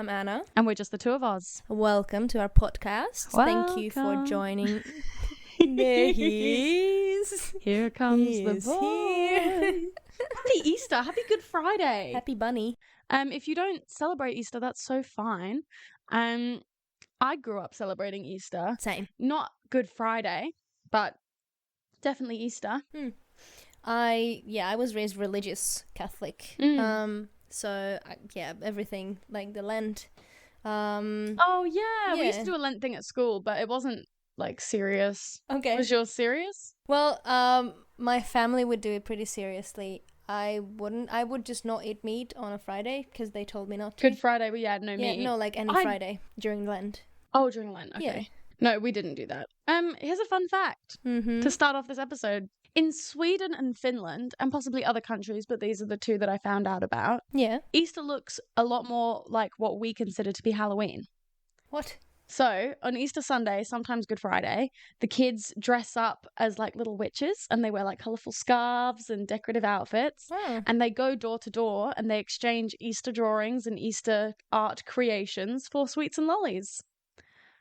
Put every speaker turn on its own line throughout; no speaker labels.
I'm Anna.
And we're just the two of us.
Welcome to our podcast. Thank you for joining. There he is.
Here comes the boy.
Here.
Happy Easter. Happy Good Friday.
Happy bunny.
If you don't celebrate Easter, that's so fine. I grew up celebrating Easter.
Same.
Not Good Friday, but definitely Easter.
I was raised religious Catholic. So everything like the Lent.
We used to do a Lent thing at school, but it wasn't like serious.
Okay.
Was yours serious?
Well, my family would do it pretty seriously. I wouldn't. I would just not eat meat on a Friday because they told me not to.
Good Friday, we had no meat.
Yeah, no, like any Friday during Lent.
Oh, during Lent. Okay.
Yeah.
No, we didn't do that. Here's a fun fact to start off this episode. In Sweden and Finland, and possibly other countries, but these are the two that I found out about, Easter looks a lot more like what we consider to be Halloween.
What?
So, on Easter Sunday, sometimes Good Friday, the kids dress up as like little witches and they wear like colourful scarves and decorative outfits. And they go door to door and they exchange Easter drawings and Easter art creations for sweets and lollies.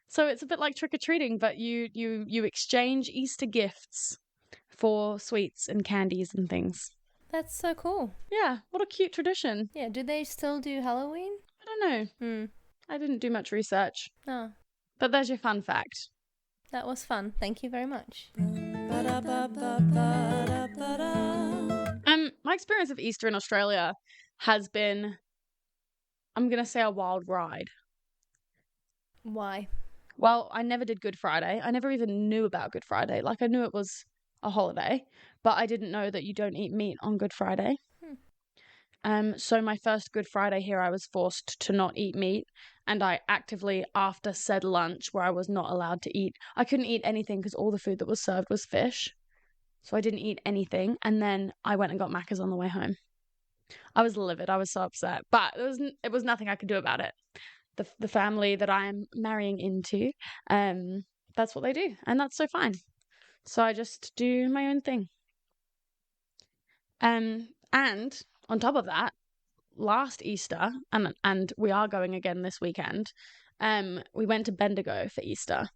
So it's a bit like trick-or-treating, but you exchange Easter gifts for sweets and candies and things.
That's so cool.
Yeah, what a cute tradition.
Yeah, do they still do Halloween?
I don't know. I didn't do much research.
Oh.
But there's your fun fact.
That was fun. Thank you very much.
My experience of Easter in Australia has been, I'm going to say, a wild ride.
Why?
Well, I never did Good Friday. I never even knew about Good Friday. Like, I knew it was a holiday, but I didn't know that you don't eat meat on Good Friday. So my first Good Friday here, I was forced to not eat meat, and I actively, after said lunch where I was not allowed to eat, I couldn't eat anything because all the food that was served was fish. So I didn't eat anything, and then I went and got Macca's on the way home. I was livid. I was so upset, but it was nothing I could do about it. The family that I'm marrying into, that's what they do, and that's so fine. So I just do my own thing. And on top of that, last Easter, and we are going again this weekend, we went to Bendigo for Easter,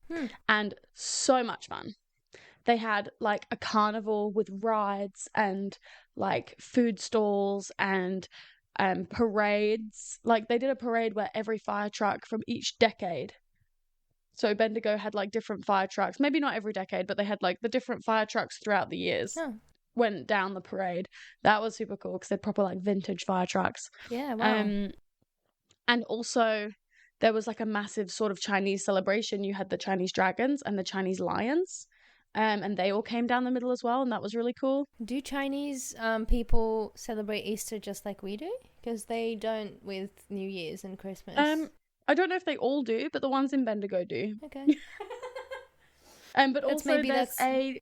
and so much fun. They had like a carnival with rides and like food stalls and parades. Like they did a parade where every fire truck from each decade. So Bendigo had like different fire trucks, maybe not every decade, but they had like the different fire trucks throughout the years. Went down the parade. That was super cool because they're proper like vintage fire trucks.
Yeah, wow.
And also there was like a massive sort of Chinese celebration. You had the Chinese dragons and the Chinese lions. And they all came down the middle as well, and that was really cool.
Do Chinese people celebrate Easter just like we do? Because they don't with New Year's and Christmas.
I don't know if they all do, but the ones in Bendigo do.
Okay.
But also there's a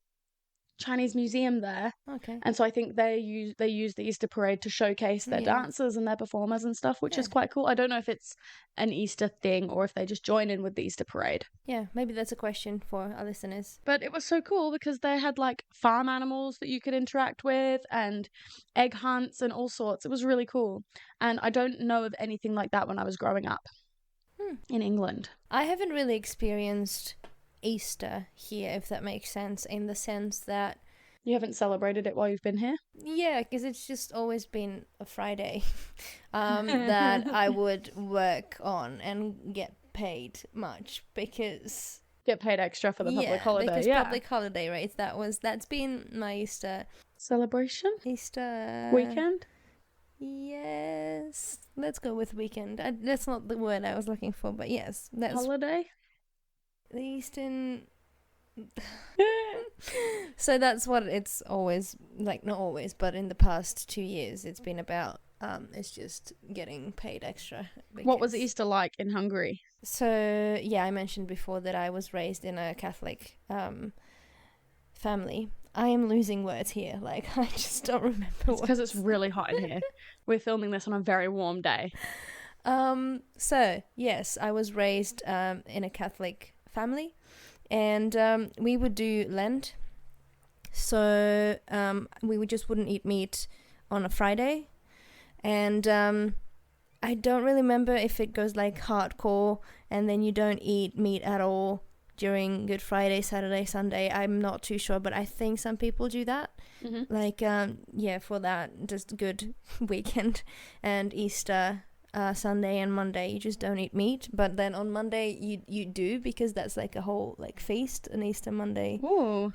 Chinese museum there.
Okay.
And so I think they use the Easter parade to showcase their dancers and their performers and stuff, which is quite cool. I don't know if it's an Easter thing or if they just join in with the Easter parade.
Yeah, maybe that's a question for our listeners.
But it was so cool because they had like farm animals that you could interact with and egg hunts and all sorts. It was really cool. And I don't know of anything like that when I was growing up in England.
I haven't really experienced Easter here, if that makes sense, in the sense that
you haven't celebrated it while you've been here?
Yeah, because it's just always been a Friday that I would work on and get paid much because
get paid extra for the public holiday.
Because public holiday, right? That's been my Easter
celebration.
Easter
weekend.
Yes, let's go with weekend. That's not the word I was looking for, but yes, that's
holiday.
The Eastern. So that's what it's always like. Not always, but in the past 2 years, it's been about. It's just getting paid extra.
What was Easter like in Hungary?
So yeah, I mentioned before that I was raised in a Catholic family. I am losing words here. Like I just don't remember. It's
because it's really hot in here. We're filming this on a very warm day.
So yes, I was raised in a Catholic family, and we would do Lent. So we just wouldn't eat meat on a Friday, and I don't really remember if it goes like hardcore and then you don't eat meat at all during Good Friday, Saturday, Sunday. I'm not too sure, but I think some people do that.
Mm-hmm.
Like, for that, just good weekend. And Easter, Sunday and Monday, you just don't eat meat. But then on Monday, you do, because that's like a whole like feast, an Easter Monday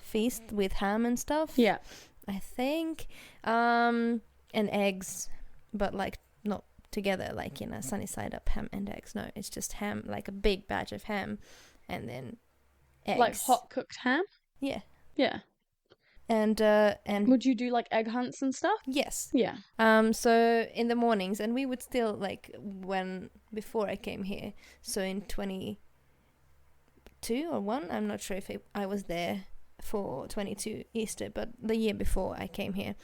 feast with ham and stuff.
Yeah.
I think. And eggs, but like not together, like in a sunny side up ham and eggs. No, it's just ham, like a big batch of ham, and then eggs.
Like hot cooked ham?
Yeah.
Yeah.
And
would you do like egg hunts and stuff?
Yes.
Yeah.
So in the mornings, and we would still like before I came here, so in 22 or 1, I'm not sure if I was there for 22 Easter, but the year before I came here,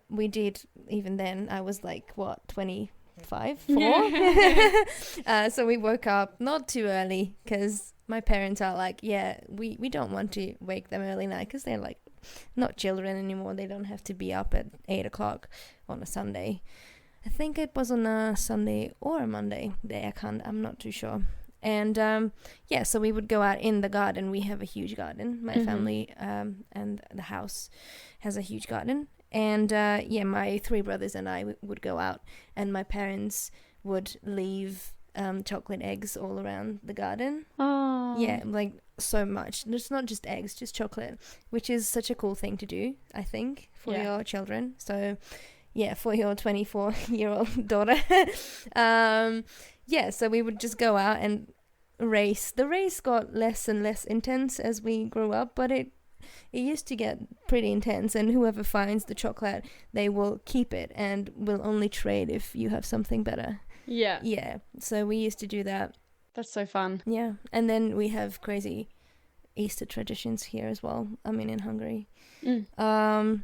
we did. Even then I was like 25, 4. So we woke up not too early, because my parents are like, yeah, we don't want to wake them early now, because they're like not children anymore. They don't have to be up at 8 o'clock on a Sunday. I think it was on a Sunday or a Monday day. I'm not too sure. And so we would go out in the garden. We have a huge garden. My family and the house has a huge garden. And my 3 brothers and I would go out, and my parents would leave chocolate eggs all around the garden.
Oh.
Yeah, like so much. It's not just eggs, just chocolate, which is such a cool thing to do, I think, for your children. So, yeah, for your 24-year-old daughter. So we would just go out and race. The race got less and less intense as we grew up, but it used to get pretty intense, and whoever finds the chocolate, they will keep it and will only trade if you have something better.
Yeah.
Yeah. So we used to do that.
That's so fun.
Yeah. And then we have crazy Easter traditions here as well. I mean, in Hungary. The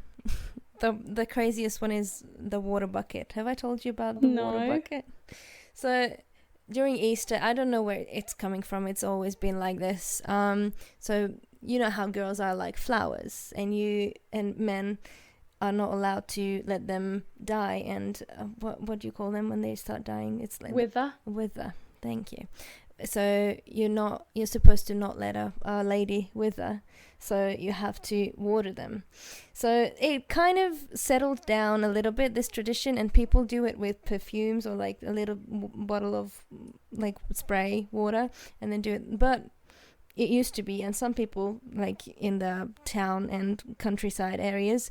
craziest one is the water bucket. Have I told you about the water bucket? So during Easter, I don't know where it's coming from. It's always been like this. So you know how girls are like flowers, and men are not allowed to let them die. And what do you call them when they start dying? It's like
wither.
Thank you. So you're supposed to not let a lady wither. So you have to water them. So it kind of settled down a little bit, this tradition, and people do it with perfumes or like a little bottle of like spray water, and then do it. But it used to be, and some people like in the town and countryside areas,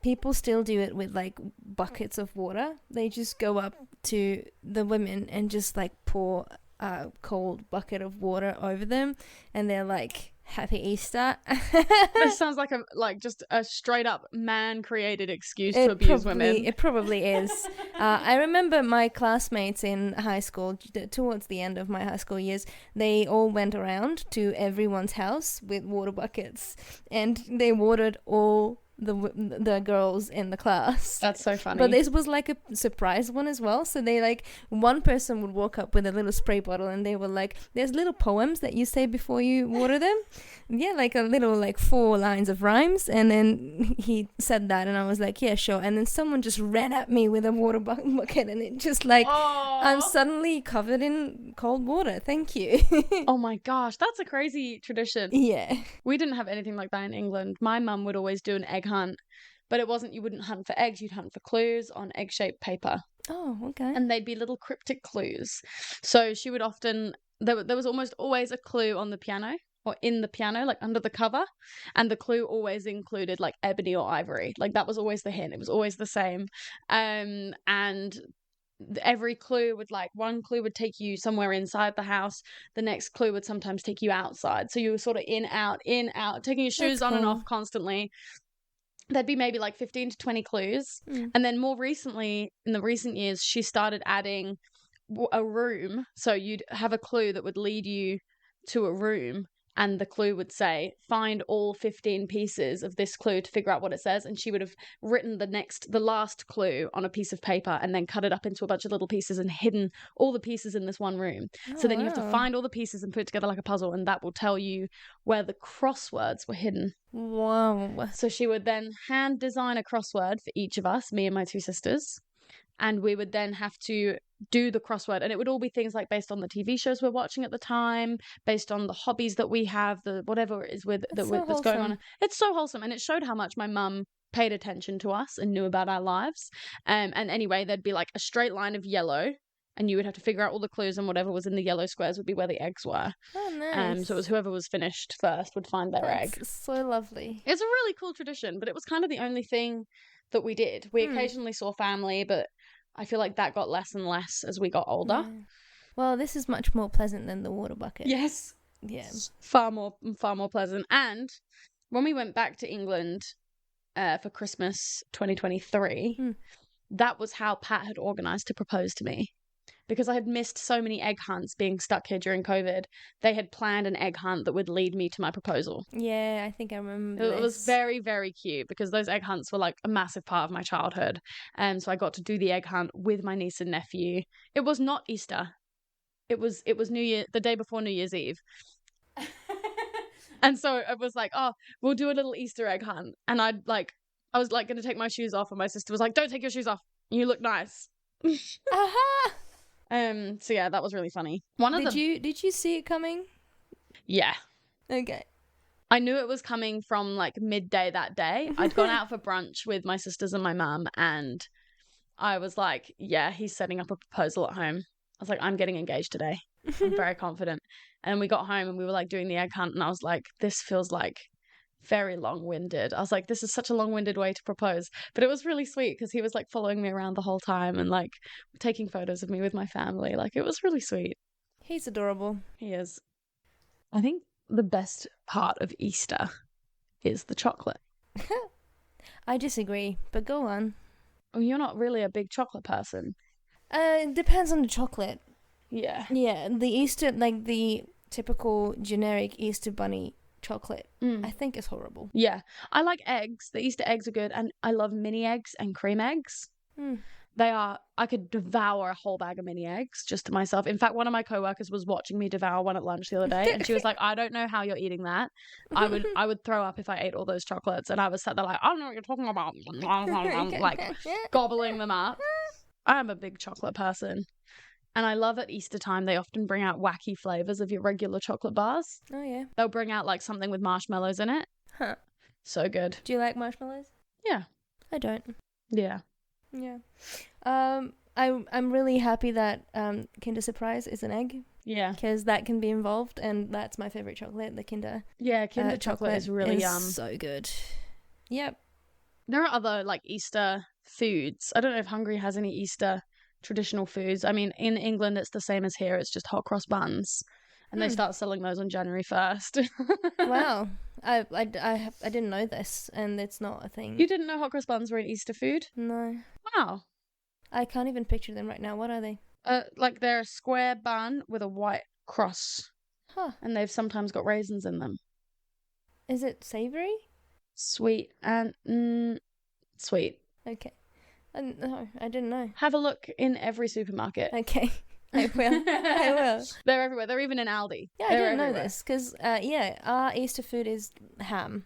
people still do it with like buckets of water. They just go up to the women and just like pour a cold bucket of water over them, and they're like, Happy Easter.
This sounds like just a straight up man created excuse to abuse women.
It probably is. I remember my classmates in high school, towards the end of my high school years, they all went around to everyone's house with water buckets, and they watered all the girls in the class.
That's so funny.
But this was like a surprise one as well. So they like, one person would walk up with a little spray bottle, and they were like, there's little poems that you say before you water them. Yeah, like a little like 4 lines of rhymes. And then he said that, and I was like, yeah, sure. And then someone just ran at me with a water bucket, and it just like, I'm suddenly covered in cold water. Thank you.
Oh my gosh, that's a crazy tradition.
Yeah.
We didn't have anything like that in England. My mum would always do an egg hunt, but you wouldn't hunt for eggs, you'd hunt for clues on egg-shaped paper.
Oh, okay.
And they'd be little cryptic clues. So she would often, there was almost always a clue on the piano, or in the piano, like under the cover, and the clue always included like ebony or ivory. Like that was always the hint. It was always the same. And every clue would one clue would take you somewhere inside the house, the next clue would sometimes take you outside, so you were sort of in out, taking your shoes on and off constantly. There'd be maybe like 15 to 20 clues. And then more recently, in the recent years, she started adding a room, so you'd have a clue that would lead you to a room, and the clue would say, find all 15 pieces of this clue to figure out what it says. And she would have written the last clue on a piece of paper, and then cut it up into a bunch of little pieces and hidden all the pieces in this one room. So then you have to find all the pieces and put it together like a puzzle, and that will tell you where the crosswords were hidden.
Wow.
So she would then hand design a crossword for each of us, me and my 2 sisters. and we would then have to do the crossword, and it would all be things like based on the TV shows we're watching at the time, based on the hobbies that we have, the whatever it is that's going on. It's so wholesome, and it showed how much my mum paid attention to us and knew about our lives. And anyway, there'd be like a straight line of yellow, and you would have to figure out all the clues, and whatever was in the yellow squares would be where the eggs were.
Oh, nice.
So it was whoever was finished first would find their egg.
So lovely.
It's a really cool tradition, but it was kind of the only thing that we did. We occasionally saw family, but I feel like that got less and less as we got older.
Yeah. Well, this is much more pleasant than the water bucket.
Yes.
Yeah.
Far more pleasant. And when we went back to England for Christmas 2023, that was how Pat had organised to propose to me. Because I had missed so many egg hunts being stuck here during COVID, they had planned an egg hunt that would lead me to my proposal.
Yeah, I think I remember
It was very, very cute because those egg hunts were like a massive part of my childhood. So I got to do the egg hunt with my niece and nephew. It was not Easter. It was New Year, the day before New Year's Eve. And so it was like, oh, we'll do a little Easter egg hunt. And I was like going to take my shoes off, and my sister was like, don't take your shoes off. You look nice.
Aha!
So yeah, that was really funny.
Did you see it coming?
Yeah.
Okay.
I knew it was coming from like midday that day. I'd gone out for brunch with my sisters and my mum, and I was like, yeah, he's setting up a proposal at home. I was like, I'm getting engaged today. I'm very confident. And we got home and we were like doing the egg hunt, and I was like, this feels like very long-winded. I was like, this is such a long-winded way to propose. But it was really sweet because he was like following me around the whole time and like taking photos of me with my family. Like, it was really sweet.
He's adorable.
He is. I think the best part of Easter is the chocolate.
I disagree, but go on.
Oh, you're not really a big chocolate person.
It depends on the chocolate.
Yeah.
Yeah, the Easter, like the typical generic Easter bunny chocolate, I think is horrible.
Yeah. I like eggs. The Easter eggs are good, and I love mini eggs and cream eggs. I could devour a whole bag of mini eggs just to myself. In fact, one of my coworkers was watching me devour one at lunch the other day, and she was like, I don't know how you're eating that. I would throw up if I ate all those chocolates. And I was sat there like, I don't know what you're talking about. Like gobbling them up. I'm a big chocolate person. And I love at Easter time, they often bring out wacky flavors of your regular chocolate bars.
Oh, yeah.
They'll bring out like something with marshmallows in it.
Huh.
So good.
Do you like marshmallows?
Yeah.
I don't.
Yeah.
Yeah. I'm really happy that Kinder Surprise is an egg.
Yeah.
Because that can be involved, and that's my favorite chocolate, the Kinder.
Yeah, Kinder chocolate is really yum.
So good. Yep.
There are other like Easter foods. I don't know if Hungary has any Easter traditional foods. I mean, in England it's the same as here. It's just hot cross buns, and they start selling those on January 1st.
Wow. I didn't know this, and it's not a thing.
You didn't know hot cross buns were an Easter food?
No.
Wow.
I can't even picture them right now. What are they?
Like they're a square bun with a white cross.
Huh.
And they've sometimes got raisins in them.
Is it savory?
Sweet and sweet.
Okay. No, I didn't know.
Have a look in every supermarket.
Okay. I will. I will.
They're everywhere. They're even in Aldi.
Yeah, I didn't know this because our Easter food is ham,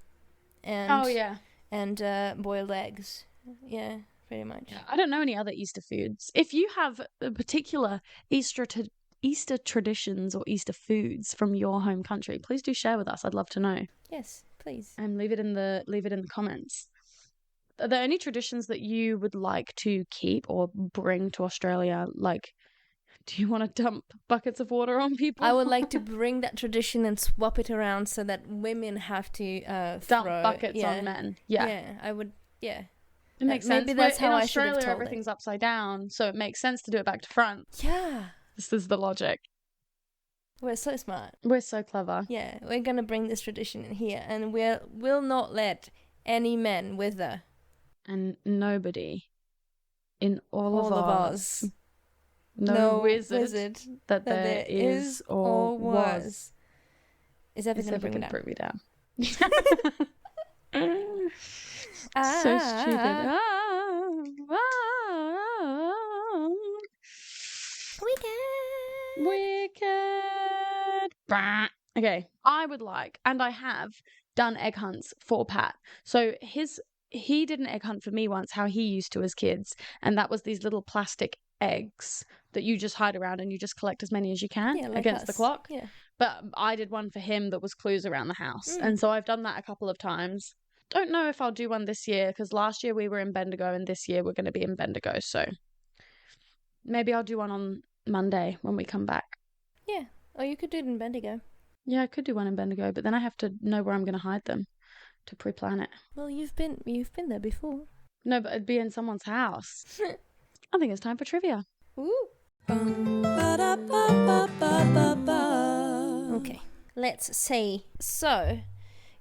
and and boiled eggs. Yeah, pretty much.
Yeah, I don't know any other Easter foods. If you have a particular Easter traditions or Easter foods from your home country, please do share with us. I'd love to know.
Yes, please.
And leave it in the comments. Are there any traditions that you would like to keep or bring to Australia? Like, do you want to dump buckets of water on people?
I would like to bring that tradition and swap it around so that women have to
dump buckets on men. Yeah.
Yeah, I would. Yeah.
It makes sense.
Maybe that's how
in
I should have
Australia,
told
everything's upside down, so it makes sense to do it back to front.
Yeah.
This is the logic.
We're so smart.
We're so clever.
Yeah, we're gonna bring this tradition in here, and we'll not let any men wither.
And nobody in all of ours.
No
wizard that there is or was
is ever going to bring me
down.
So
stupid. Wicked. Okay, I would like, and I have done egg hunts for Pat. So his he did an egg hunt for me once, how he used to as kids, and that was these little plastic eggs that you just hide around and you just collect as many as you can against the clock.
Yeah.
But I did one for him that was clues around the house. And so I've done that a couple of times. Don't know if I'll do one this year, because last year we were in Bendigo and this year we're going to be in Bendigo. So maybe I'll do one on Monday when we come back.
Yeah. Or you could do it in Bendigo.
Yeah, I could do one in Bendigo, but then I have to know where I'm going to hide them to pre-plan it.
Well, you've been there before.
No, but it'd be in someone's house. I think it's time for trivia.
Ooh. Okay, let's see. So,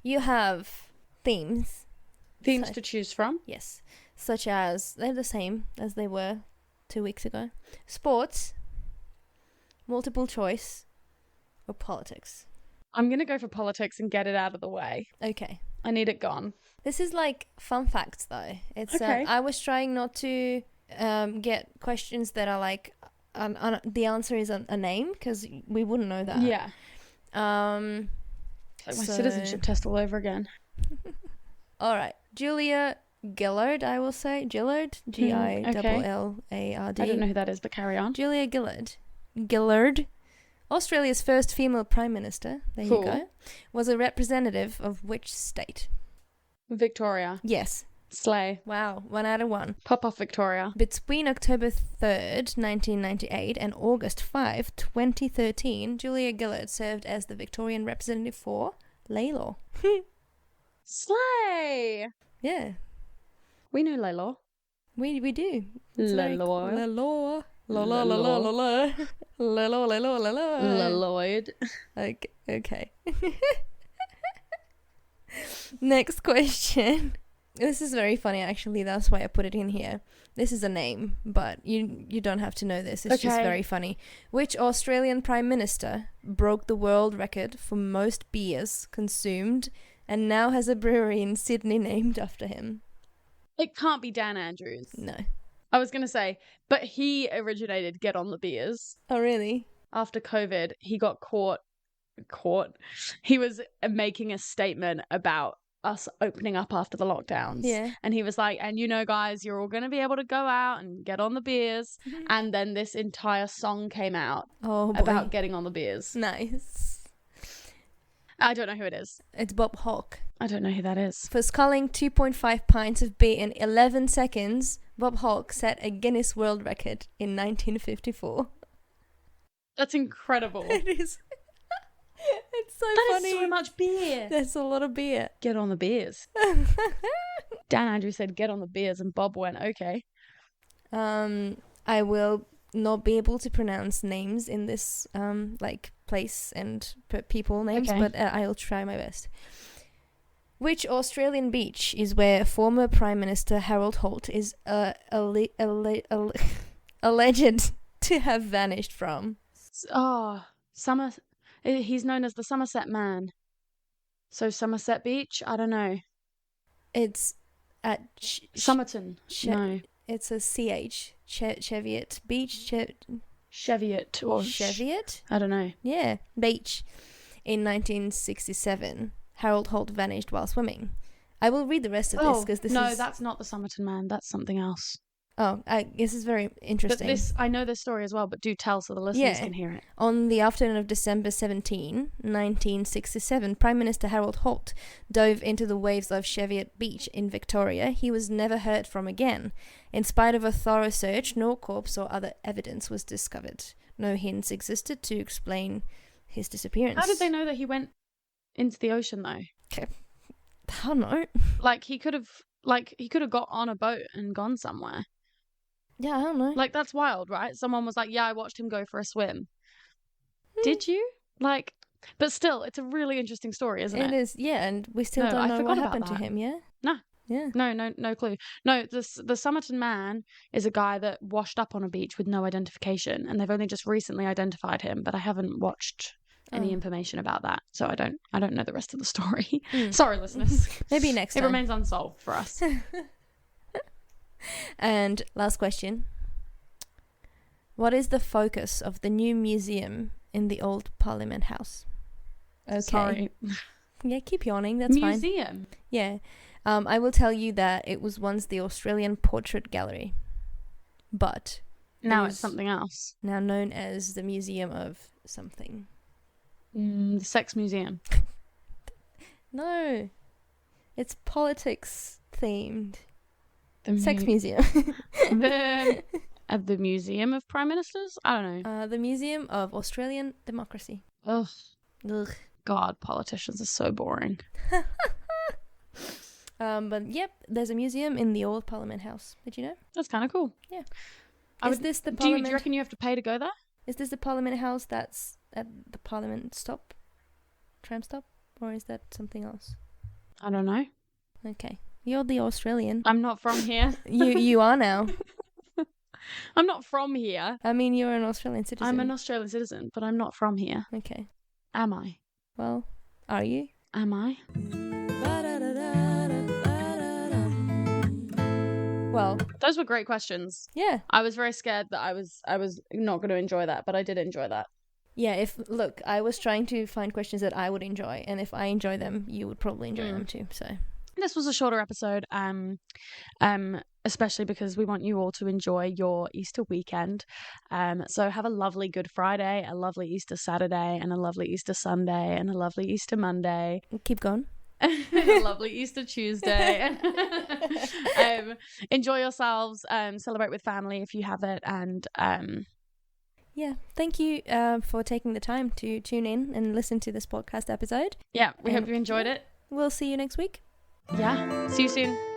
you have themes.
Themes to choose from.
Yes, such as, they're the same as they were 2 weeks ago. Sports, multiple choice, or politics.
I'm going to go for politics and get it out of the way.
Okay.
I need it gone.
This is like fun facts though. It's
okay.
I was trying not to get questions that are like the answer is a name, because we wouldn't know that.
Yeah. Like my citizenship test all over again.
All right. Julia Gillard, I will say. Gillard. Gillard.
I don't know who that is, but carry on.
Julia Gillard. Australia's first female prime minister, there you go, was a representative of which state?
Victoria.
Yes.
Slay.
Wow, 1 out of 1.
Pop off Victoria.
Between October 3rd, 1998 and August 5, 2013, Julia Gillard served as the Victorian representative for Laylaw.
Slay!
Yeah.
We know Laylaw.
We do.
Laylaw.
Laylaw. La la la la la la la la la la la la
Lloyd.
Okay. Next question. This is very funny, actually. That's why I put it in here. This is a name, but you don't have to know this. It's just very funny. Which Australian Prime Minister broke the world record for most beers consumed and now has a brewery in Sydney named after him?
It can't be Dan Andrews.
No.
I was going to say, but he originated Get On The Beers.
Oh, really?
After COVID, he got caught. He was making a statement about us opening up after the lockdowns.
Yeah.
And he was like, and you know, guys, you're all going to be able to go out and get on the beers. Mm-hmm. And then this entire song came out about getting on the beers.
Nice.
I don't know who it is.
It's Bob Hawke.
I don't know who that is.
For sculling 2.5 pints of beer in 11 seconds, Bob Hawke set a Guinness World Record in 1954.
That's incredible.
It is. It's so funny.
That is so much beer.
That's a lot of beer.
Get on the beers. Dan Andrews said, get on the beers, and Bob went, okay.
I will not be able to pronounce names in this, place and people names, but I'll try my best. Which Australian beach is where former Prime Minister Harold Holt is alleged to have vanished from?
He's known as the Somerset Man. So Somerset Beach? I don't know.
It's at...
Somerton. No.
It's a CH. Cheviot Beach?
Cheviot. Or
Cheviot?
I don't know.
Yeah. Beach. In 1967. Harold Holt vanished while swimming. I will read the rest of this because this is...
No, that's not the Somerton Man. That's something else.
Oh, this is very interesting.
But I know this story as well, but do tell so the listeners can hear it.
On the afternoon of December 17, 1967, Prime Minister Harold Holt dove into the waves of Cheviot Beach in Victoria. He was never heard from again. In spite of a thorough search, no corpse or other evidence was discovered. No hints existed to explain his disappearance.
How did they know that he went into the ocean, though?
Okay. I don't know.
He could have got on a boat and gone somewhere.
Yeah, I don't know.
That's wild, right? Someone was like, yeah, I watched him go for a swim. Did you? But still, it's a really interesting story, isn't it?
It is, yeah, and we still don't know what happened to him, yeah?
No.
Yeah.
No clue. No, the Somerton Man is a guy that washed up on a beach with no identification, and they've only just recently identified him, but I haven't watched any information about that, so I don't know the rest of the story. Sorry, listeners.
Maybe next time.
It remains unsolved for us.
And last question. What is the focus of the new museum in the old Parliament House? Okay.
Sorry.
Yeah, keep yawning. That's fine.
Museum.
Yeah. I will tell you that it was once the Australian Portrait Gallery, but
Now
it
it's
is
something else.
now known as the Museum of something.
The Sex Museum.
No, it's politics themed.
The
Sex Museum.
The Museum of Prime Ministers? I don't know.
The Museum of Australian Democracy.
Ugh.
Ugh.
God, politicians are so boring.
But yep, there's a museum in the old Parliament House. Did you know?
That's kind of cool.
Yeah.
Do you reckon you have to pay to go there?
Is this the Parliament House that's at the Parliament stop? Tram stop? Or is that something else?
I don't know.
Okay. You're the Australian.
I'm not from here.
You are now.
I'm not from here.
I mean, you're an Australian citizen.
I'm an Australian citizen, but I'm not from here.
Okay.
Am I?
Well, are you?
Am I?
Well,
those were great questions.
Yeah.
I was very scared that I was not going to enjoy that, but I did enjoy that.
Yeah, look, I was trying to find questions that I would enjoy, and if I enjoy them, you would probably enjoy them too. So
this was a shorter episode, especially because we want you all to enjoy your Easter weekend. So have a lovely Good Friday, a lovely Easter Saturday, and a lovely Easter Sunday, and a lovely Easter Monday.
Keep going.
And a lovely Easter Tuesday. Enjoy yourselves. Celebrate with family if you have it, and
yeah, thank you for taking the time to tune in and listen to this podcast episode.
Yeah, we hope you enjoyed it.
We'll see you next week.
Yeah, see you soon.